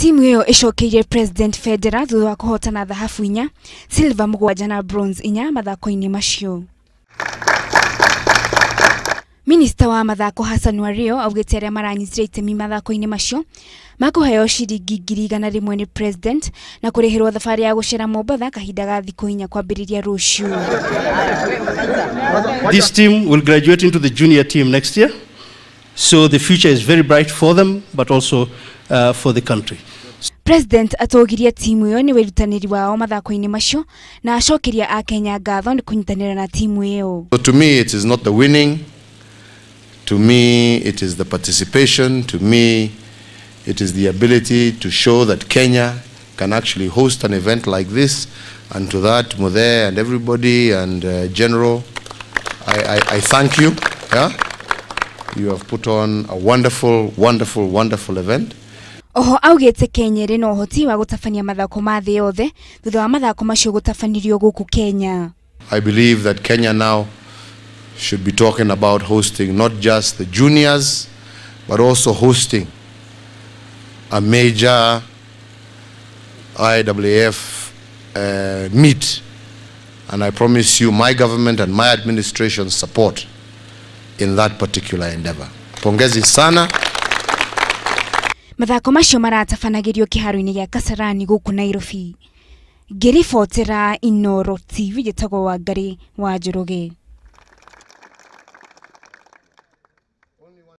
Timu hiyo ishokeire President Federer thutha wa kuhotana dhahabu 4, silver 7 na bronze 4 mathako-ini macio. Minister wa mathako Hassan Wario augite aria maranyitire itemi mathako-ini macio makuheo ciringi 100,000 ni president na kurihirwo thabari ya gucera Mombasa kahinda ga thikũ 4 kwambiriria ruciu. This team will graduate into the junior team next year, so the future is very bright for them but also for the country. President atogirie timu hiyo ni wirutaniri wao mathako-ini macio na acokeria a Kenya ngatho ni kunyitanira na timu hiyo. So to me it is not the winning, to me it is the participation, to me it is the ability to show that Kenya can actually host an event like this, and to that Muthe and everybody and General, I thank you. Yeah? You have put on a wonderful event. Oho augite Kenya ri no hoti wa gutafania mathako ma thi yothe thutha wa mathako macio gutafanirio guku Kenya. I believe that Kenya now should be talking about hosting not just the juniors but also hosting a major IAAF meet, and I promise you my government and my administration support in that particular endeavor. Pongezi sana. Mathako macio maratafanagirio kiharo-ini gia Kasarani guku Nairobi. Ngiribotera Inooro TV, gitagwo Wangari wa Njoroge.